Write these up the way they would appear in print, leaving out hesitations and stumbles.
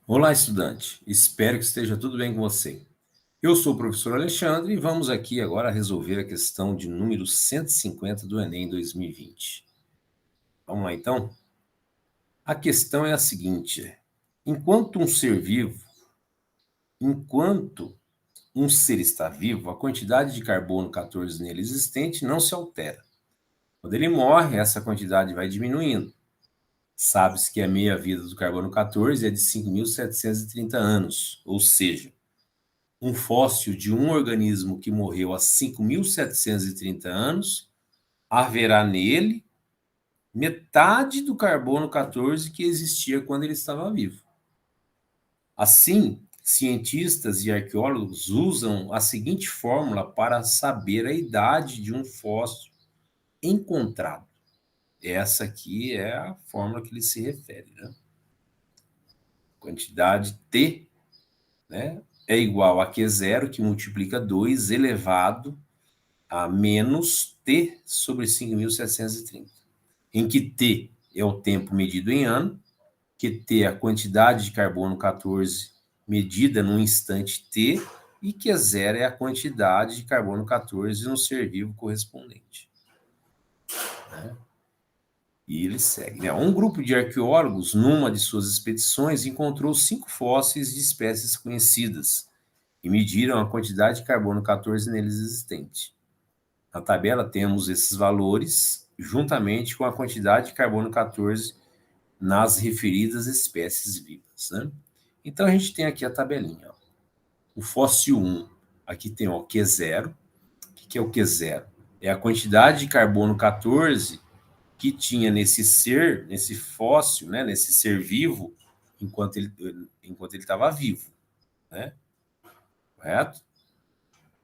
Olá, estudante. Espero que esteja tudo bem com você. Eu sou o professor Alexandre e vamos aqui agora resolver a questão de número 150 do Enem 2020. Vamos lá, então? A questão é a seguinte: enquanto um ser está vivo, a quantidade de carbono 14 nele existente não se altera. Quando ele morre, essa quantidade vai diminuindo. Sabe-se que a meia-vida do carbono 14 é de 5.730 anos, ou seja, um fóssil de um organismo que morreu há 5.730 anos, haverá nele metade do carbono 14 que existia quando ele estava vivo. Assim, cientistas e arqueólogos usam a seguinte fórmula para saber a idade de um fóssil encontrado. Essa aqui é a fórmula que ele se refere, né? Quantidade T, né, é igual a Q0, que multiplica 2 elevado a menos T sobre 5.730, em que T é o tempo medido em ano, que T é a quantidade de carbono 14 medida num instante T, e que zero é a quantidade de carbono 14 no ser vivo correspondente. E ele segue, né? Um grupo de arqueólogos, numa de suas expedições, encontrou 5 fósseis de espécies conhecidas e mediram a quantidade de carbono 14 neles existente. Na tabela temos esses valores juntamente com a quantidade de carbono 14 nas referidas espécies vivas, né? Então a gente tem aqui a tabelinha. Ó. O fóssil 1, aqui tem o Q0. O que é o Q0? É a quantidade de carbono 14 que tinha nesse fóssil, né, nesse ser vivo, enquanto ele estava vivo, né? Correto?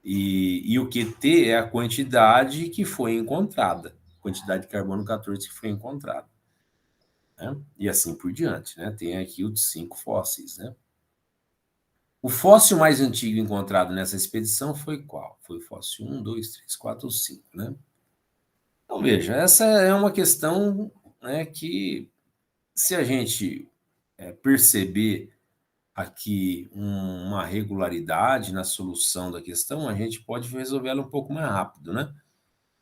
E o QT é a quantidade que foi encontrada, quantidade de carbono 14 que foi encontrada. Né? E assim por diante. Né? Tem aqui os 5 fósseis. Né? O fóssil mais antigo encontrado nessa expedição foi qual? Foi o fóssil 1, 2, 3, 4 ou 5. Né? Então, veja, essa é uma questão, né, que, se a gente perceber aqui uma regularidade na solução da questão, a gente pode resolver ela um pouco mais rápido, né?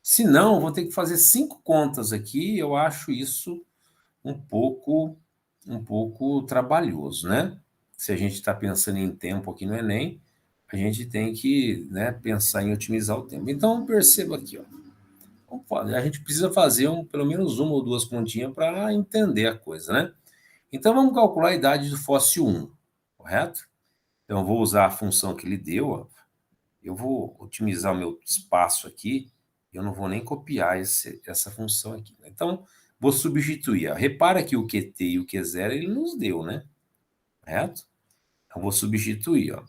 Se não, vou ter que fazer 5 contas aqui, eu acho isso um pouco trabalhoso, né? Se a gente está pensando em tempo aqui no Enem, a gente tem que, né, pensar em otimizar o tempo. Então, perceba aqui, ó. A gente precisa fazer pelo menos uma ou duas continhas para entender a coisa, né? Então, vamos calcular a idade do fóssil 1, correto? Então, eu vou usar a função que ele deu, ó. Eu vou otimizar o meu espaço aqui, eu não vou nem copiar essa função aqui. Então, vou substituir. Ó. Repara que o QT e o Q0 ele nos deu, né? Correto? Então, vou substituir. Ó.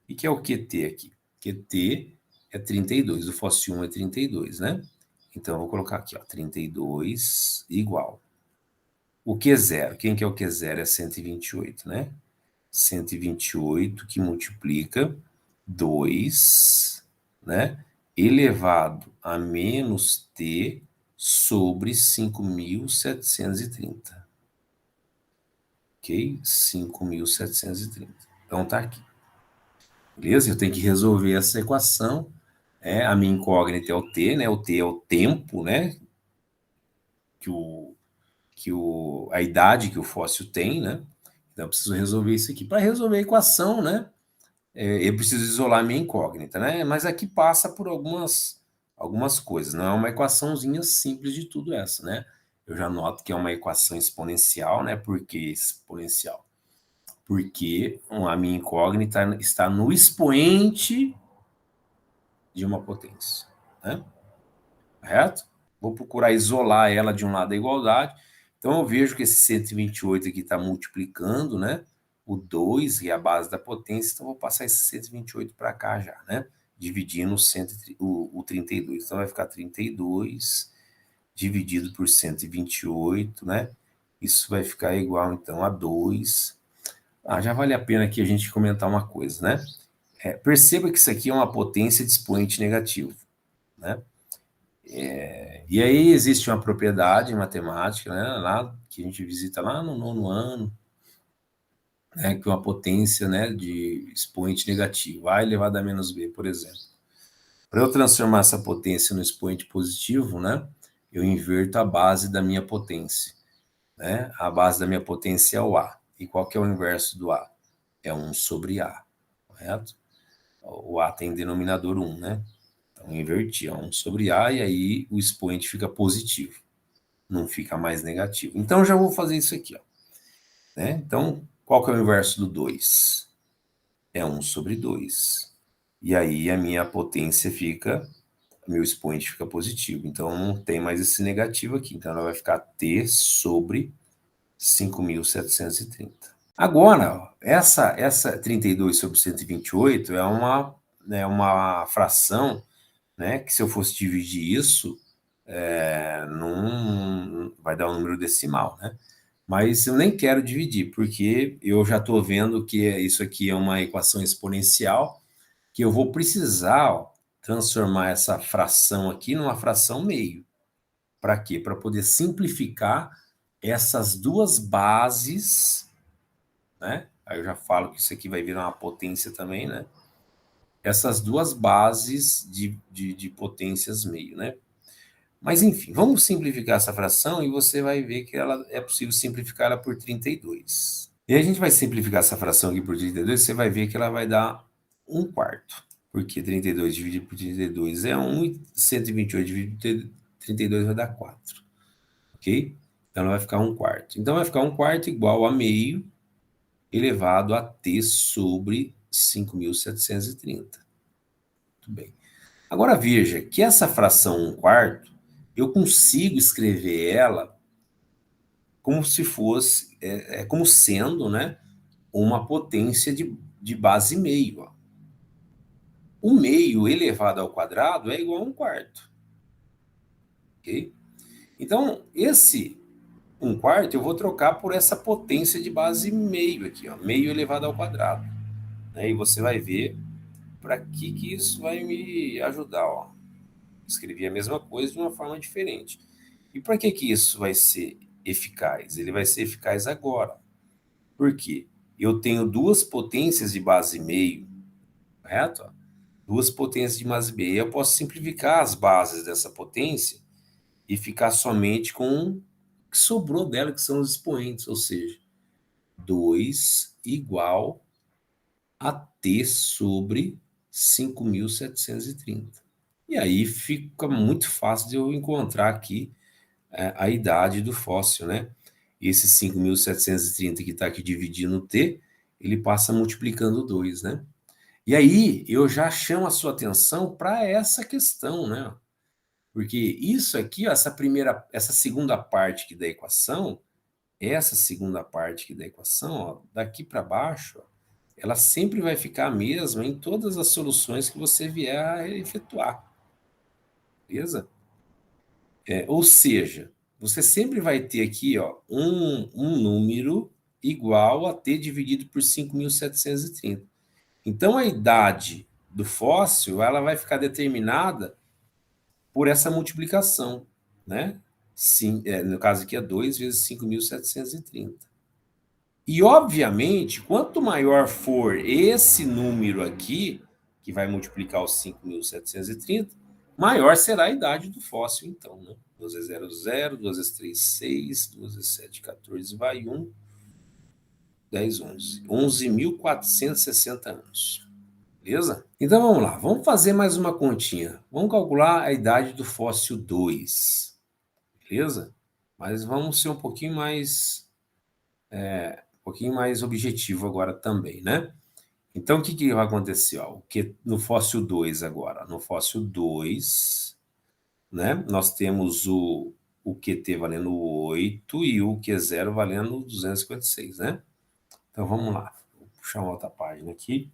O que é o QT aqui? QT é 32, o fóssil 1 é 32, né? Então, eu vou colocar aqui, ó, 32 igual. O Q0, quem que é o Q0? É 128, né? 128 que multiplica 2, né, elevado a menos t sobre 5.730. Ok? 5.730. Então tá aqui. Beleza? Eu tenho que resolver essa equação. A minha incógnita é o t, né? O t é o tempo, né? A idade que o fóssil tem, né? Então eu preciso resolver isso aqui. Para resolver a equação, né? Eu preciso isolar a minha incógnita, né? Mas aqui passa por algumas coisas, não é uma equaçãozinha simples de tudo essa, né? Eu já noto que é uma equação exponencial, né? Por que exponencial? Porque a minha incógnita está no expoente de uma potência, né? Correto? Vou procurar isolar ela de um lado da igualdade. Então, eu vejo que esse 128 aqui está multiplicando, né? O 2 e a base da potência, então vou passar esse 128 para cá já, né? Dividindo o 32. Então, vai ficar 32 dividido por 128, né? Isso vai ficar igual, então, a 2. Já vale a pena aqui a gente comentar uma coisa, né? Perceba que isso aqui é uma potência de expoente negativo, né? E aí existe uma propriedade matemática, né, lá, que a gente visita lá no 9º ano, né, que uma potência, né, de expoente negativo, A elevado a menos B, por exemplo. Para eu transformar essa potência no expoente positivo, né, eu inverto a base da minha potência. Né? A base da minha potência é o A. E qual que é o inverso do A? É 1 sobre A, correto? O A tem denominador 1, né? Então, eu inverti, é 1 sobre A, e aí o expoente fica positivo, não fica mais negativo. Então, eu já vou fazer isso aqui, ó. Né? Então, qual que é o inverso do 2? É 1 sobre 2. E aí a minha potência fica, meu expoente fica positivo. Então, não tem mais esse negativo aqui. Então, ela vai ficar T sobre 5.730. Agora, essa 32 sobre 128 é uma fração, né, que se eu fosse dividir isso, não vai dar um número decimal, né? Mas eu nem quero dividir, porque eu já estou vendo que isso aqui é uma equação exponencial, que eu vou precisar, ó, transformar essa fração aqui numa fração meio. Para quê? Para poder simplificar essas duas bases, né? Aí eu já falo que isso aqui vai virar uma potência também, né? Essas duas bases de potências meio, né? Mas enfim, vamos simplificar essa fração e você vai ver que ela é possível simplificar ela por 32. E a gente vai simplificar essa fração aqui por 32, você vai ver que ela vai dar 1/4. Porque 32 dividido por 32 é 1, e 128 dividido por 32 vai dar 4. Ok? Então, ela vai ficar 1/4. Então, vai ficar 1/4 igual a meio elevado a t sobre 5.730. Muito bem. Agora, veja que essa fração 1/4, eu consigo escrever ela como se fosse, como sendo, né, uma potência de base meio. Ó. O meio elevado ao quadrado é igual a 1/4. Ok? Então, esse 1/4 eu vou trocar por essa potência de base meio aqui, ó, meio elevado ao quadrado. Né? E você vai ver para que isso vai me ajudar. Ó. Escrevi a mesma coisa de uma forma diferente. E para que isso vai ser eficaz? Ele vai ser eficaz agora. Por quê? Eu tenho duas potências de base meio, correto? Duas potências de base meio. Eu posso simplificar as bases dessa potência e ficar somente com o que sobrou dela, que são os expoentes, ou seja, 2 igual a t sobre 5.730. E aí fica muito fácil de eu encontrar aqui a idade do fóssil, né? Esse 5.730 que está aqui dividindo o t, ele passa multiplicando 2, né? E aí eu já chamo a sua atenção para essa questão, né? Porque isso aqui, ó, essa segunda parte aqui da equação, ó, daqui para baixo, ó, ela sempre vai ficar a mesma em todas as soluções que você vier a efetuar. Beleza? Ou seja, você sempre vai ter aqui, ó, um número igual a t dividido por 5.730. Então, a idade do fóssil ela vai ficar determinada por essa multiplicação, né? Sim, no caso aqui é 2 vezes 5.730. E, obviamente, quanto maior for esse número aqui, que vai multiplicar os 5.730, maior será a idade do fóssil, então, né? 2 vezes 0, 0, 2 vezes 3, 6, 2 vezes 7, 14, vai 1, 10, 11. 11.460 anos. Beleza? Então, vamos lá. Vamos fazer mais uma continha. Vamos calcular a idade do fóssil 2. Beleza? Mas vamos ser um pouquinho mais objetivo agora também, né? Então, o que vai acontecer? Ó? No fóssil 2 agora. No fóssil 2, né? Nós temos o QT valendo 8 e o Q0 valendo 256, né? Então, vamos lá. Vou puxar uma outra página aqui.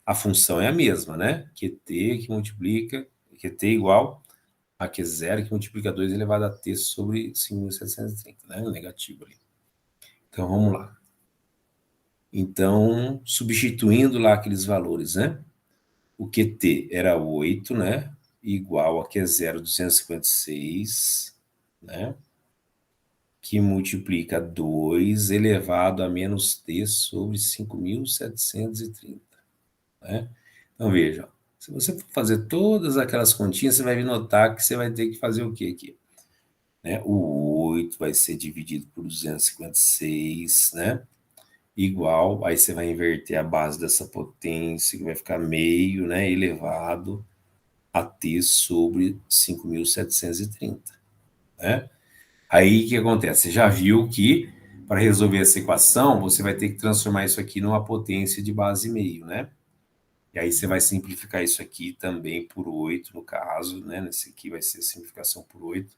A função é a mesma, né? QT que multiplica, QT igual a Q0 que multiplica 2 elevado a T sobre 5.730, né? O negativo ali. Então, vamos lá. Então, substituindo lá aqueles valores, né? O QT era 8, né? Igual a Q0, 256, né? que multiplica 2 elevado a menos t sobre 5.730, né? Então, veja, se você for fazer todas aquelas continhas, você vai notar que você vai ter que fazer o quê aqui? Né? O 8 vai ser dividido por 256, né? Igual, aí você vai inverter a base dessa potência, que vai ficar meio, né, elevado a t sobre 5.730, né? Aí o que acontece? Você já viu que para resolver essa equação, você vai ter que transformar isso aqui numa potência de base meio, né? E aí você vai simplificar isso aqui também por 8, no caso, né? Nesse aqui vai ser simplificação por 8.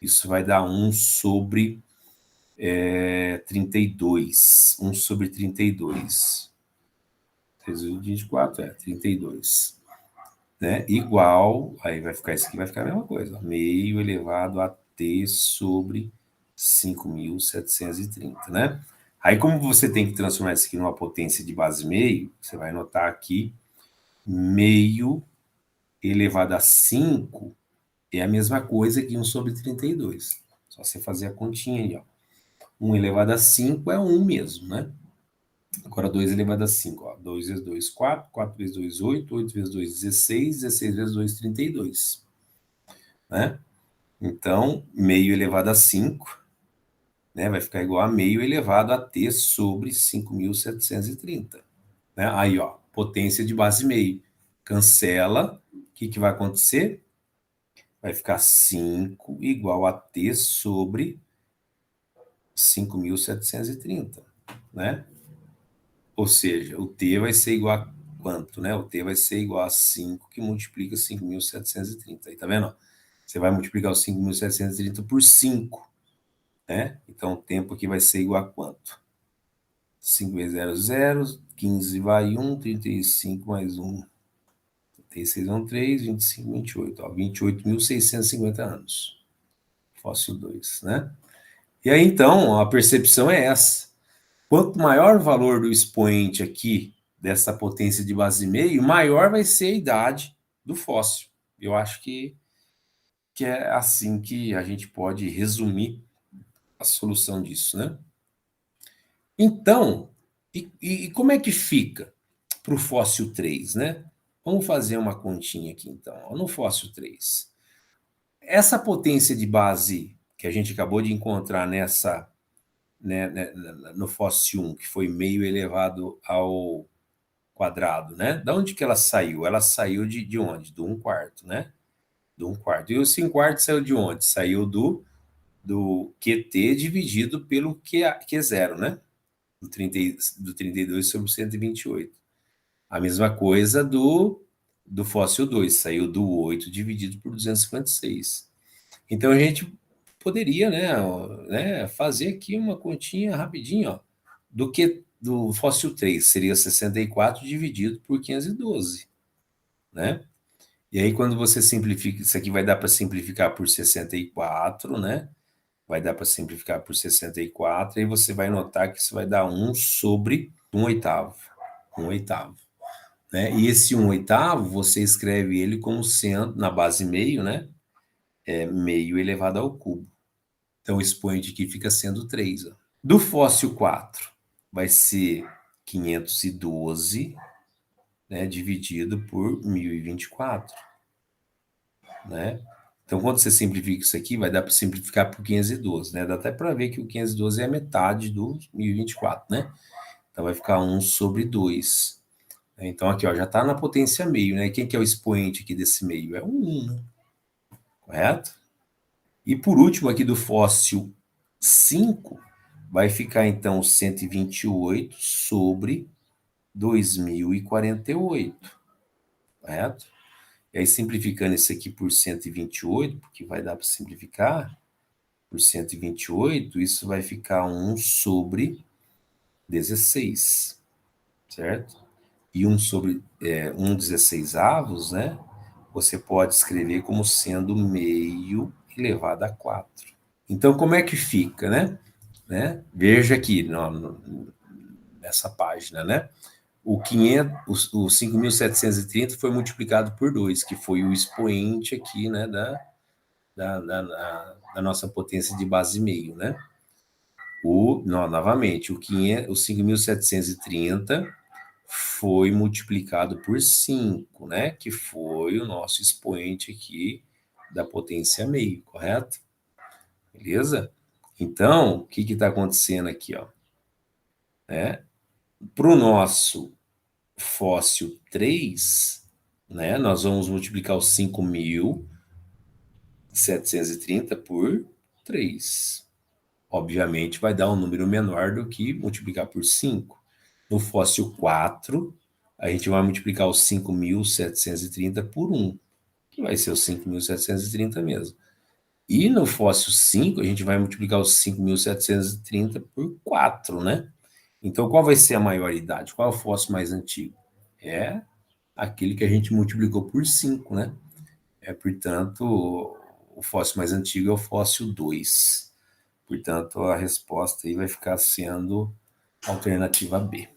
Isso vai dar 1 sobre 32. 1 sobre 32. 3 vezes 24 32. Né? Igual, aí vai ficar isso aqui, vai ficar a mesma coisa. Meio elevado a t sobre 5.730, né? Aí, como você tem que transformar isso aqui numa potência de base meio, você vai notar aqui, meio elevado a 5 é a mesma coisa que 1 sobre 32. Só você fazer a continha aí, ó. 1 elevado a 5 é 1 mesmo, né? Agora, 2 elevado a 5, ó. 2 vezes 2, 4. 4 vezes 2, 8. 8 vezes 2, 16. 16 vezes 2, 32. Né? Então, meio elevado a 5, né? Vai ficar igual a meio elevado a t sobre 5.730. Né? Aí, ó, potência de base meio. Cancela. O que vai acontecer? Vai ficar 5 igual a t sobre 5.730, né? Ou seja, o t vai ser igual a quanto, né? O t vai ser igual a 5 que multiplica 5.730. Aí, tá vendo? Você vai multiplicar os 5.730 por 5, né? Então, o tempo aqui vai ser igual a quanto? 5 vezes 0, 0. 15 vai 1, 35 mais 1. 36 vão 3, 25, 28. Ó, 28.650 anos. Fóssil 2, né? E aí, então, a percepção é essa. Quanto maior o valor do expoente aqui, dessa potência de base meio, maior vai ser a idade do fóssil. Eu acho que é assim que a gente pode resumir a solução disso, né? Então, e como é que fica para o fóssil 3, né? Vamos fazer uma continha aqui, então. No fóssil 3, essa potência de base que a gente acabou de encontrar nessa, né, no fóssil 1, que foi meio elevado ao quadrado, né? Da onde que ela saiu? Ela saiu de onde? Do 1 quarto, né? Do 1 quarto. E o 5 quarto saiu de onde? Saiu do QT dividido pelo Q0, né? Do 32 sobre 128. A mesma coisa do fóssil 2, saiu do 8 dividido por 256. Então a gente poderia, né, fazer aqui uma continha rapidinho, ó, do fóssil 3, seria 64 dividido por 512, né? E aí quando você simplifica, isso aqui vai dar para simplificar por 64, né? Vai dar para simplificar por 64, e aí você vai notar que isso vai dar 1 sobre 1 oitavo. 1 oitavo. Né? E esse 1 oitavo, você escreve ele como sendo, na base meio, né? Meio elevado ao cubo. Então, o expoente aqui fica sendo 3. Ó. Do fóssil 4, vai ser 512, né? Dividido por 1024. Né? Então, quando você simplifica isso aqui, vai dar para simplificar por 512, né? Dá até para ver que o 512 é a metade do 1024, né? Então, vai ficar 1 sobre 2. Então, aqui, ó, já está na potência meio, né? Quem que é o expoente aqui desse meio? É o 1, né? Correto? E por último, aqui do fóssil 5, vai ficar, então, 128 sobre 2048. Correto? E aí, simplificando isso aqui por 128, porque vai dar para simplificar, por 128, isso vai ficar 1 sobre 16, certo? E 1 sobre 1 16avos, né? Você pode escrever como sendo meio elevado a 4. Então, como é que fica, né? Veja aqui nessa página, né? O 5.730 foi multiplicado por 2, que foi o expoente aqui, né, da nossa potência de base meio, né? Novamente, o 5.730 foi multiplicado por 5, né? Que foi o nosso expoente aqui da potência meio, correto? Beleza? Então, o que está acontecendo aqui, ó? Para o nosso fóssil 3, né? Nós vamos multiplicar os 5.730 por 3. Obviamente, vai dar um número menor do que multiplicar por 5. No fóssil 4, a gente vai multiplicar os 5.730 por 1, que vai ser os 5.730 mesmo. E no fóssil 5, a gente vai multiplicar os 5.730 por 4, né? Então, qual vai ser a maioridade? Qual é o fóssil mais antigo? É aquele que a gente multiplicou por 5, né? Portanto, o fóssil mais antigo é o fóssil 2. Portanto, a resposta aí vai ficar sendo a alternativa B.